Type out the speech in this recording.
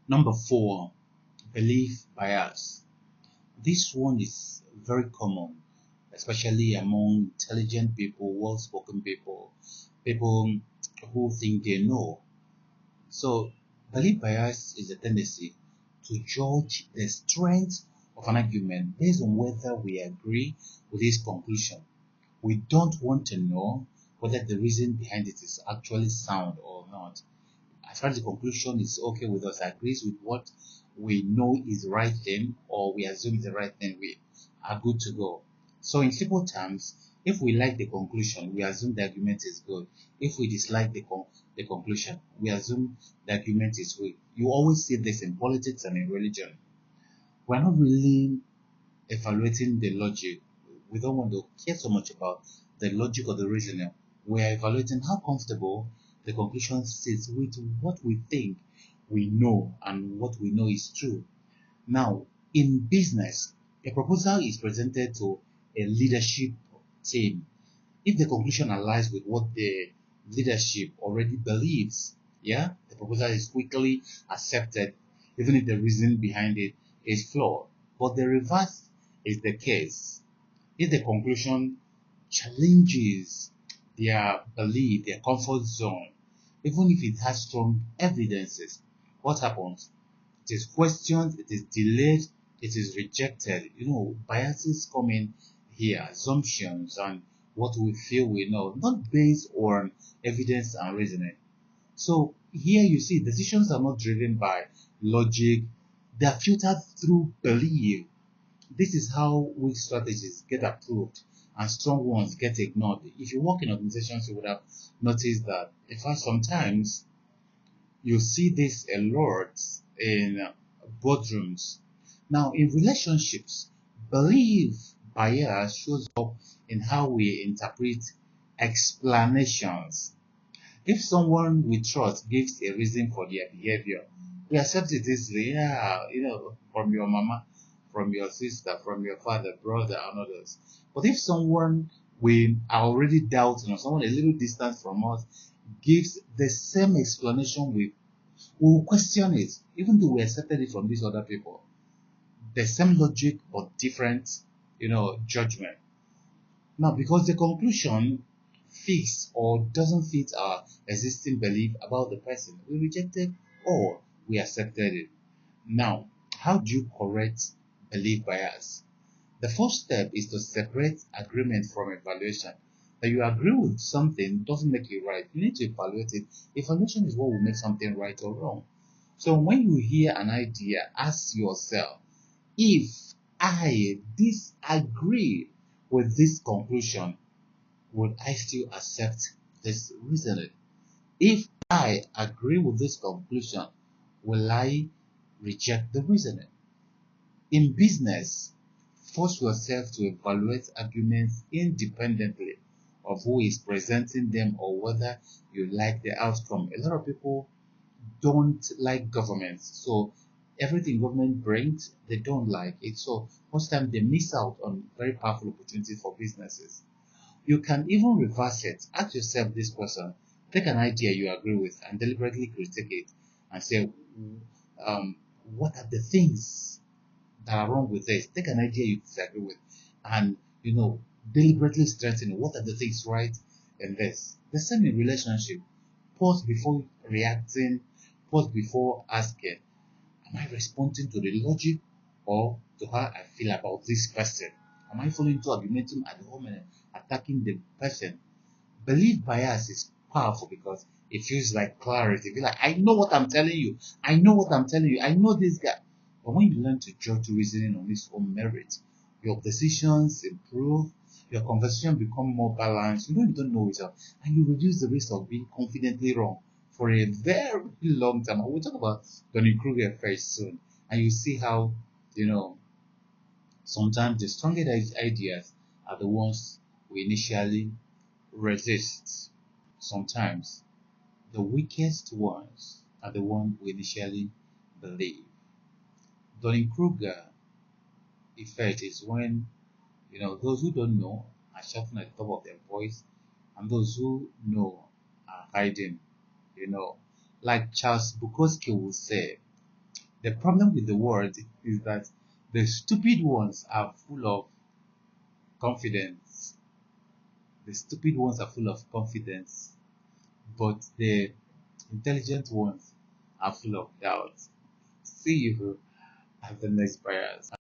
Number four, belief bias. This one is very common, especially among intelligent people, well-spoken people, people who think they know. So, belief bias is a tendency to judge the strength of an argument based on whether we agree with its conclusion. We don't want to know whether the reason behind it is actually sound or not. As far as the conclusion is okay with us, agrees with what we know is the right thing, or we assume is the right thing, we are good to go. So, in simple terms, if we like the conclusion, we assume the argument is good. If we dislike the conclusion, we assume the argument is weak. You always see this in politics and in religion. We're not really evaluating the logic. We don't want to care so much about the logic or the reasoning. We are evaluating how comfortable the conclusion sits with what we think we know and what we know is true. Now, in business, a proposal is presented to a leadership team. If the conclusion aligns with what the leadership already believes, yeah, the proposal is quickly accepted, even if the reason behind it is flawed. But the reverse is the case. If the conclusion challenges their belief, their comfort zone, even if it has strong evidences, what happens? It is questioned, it is delayed, it is rejected. Biases come in here, assumptions, and what we feel we know, not based on evidence and reasoning. So here you see decisions are not driven by logic, they are filtered through belief. This is how weak strategies get approved and strong ones get ignored. If you work in organizations, you would have noticed that. In fact, sometimes you see this a lot in boardrooms. Now, in relationships, belief bias shows up in how we interpret explanations. If someone we trust gives a reason for their behavior, we accept it easily. Yeah, from your mama, from your sister, from your father, brother, and others. But if someone we are already doubting, or someone a little distant from us gives the same explanation, we will question it, even though we accepted it from these other people. The same logic but different, judgment. Now, because the conclusion fits or doesn't fit our existing belief about the person, we rejected or we accepted it. Now, how do you correct belief bias? The first step is to separate agreement from evaluation. That you agree with something doesn't make it right. You need to evaluate it. Evaluation is what will make something right or wrong. So when you hear an idea, ask yourself, if I disagree with this conclusion, would I still accept this reasoning? If I agree with this conclusion, will I reject the reasoning? In business, force yourself to evaluate arguments independently of who is presenting them or whether you like the outcome. A lot of people don't like government, so everything government brings, they don't like it. So most times they miss out on very powerful opportunities for businesses. You can even reverse it. Ask yourself this question. Take an idea you agree with and deliberately critique it and say, um, what are the things that are wrong with this? Take an idea you disagree with and, deliberately strengthen it. What are the things right in this? The same in relationship. Pause before reacting. Pause before asking, am I responding to the logic or to how I feel about this person? Am I falling into argumentum at the moment, attacking the person? Belief bias is powerful because it feels like clarity. Be like, I know what I'm telling you. I know what I'm telling you. I know this guy. But when you learn to judge reasoning on its own merit, your decisions improve, your conversation become more balanced. You don't know it all, and you reduce the risk of being confidently wrong for a very long time. We'll talk about Dunning-Kruger effect soon, and you see how sometimes the strongest ideas are the ones we initially resist. Sometimes the weakest ones are the ones we initially believe. Dunning-Kruger effect is when those who don't know are shouting at the top of their voice, and those who know are hiding. Like Charles Bukowski will say, The problem with the world is that the stupid ones are full of confidence. The stupid ones are full of confidence, but the intelligent ones are full of doubt. See you at the next prayers.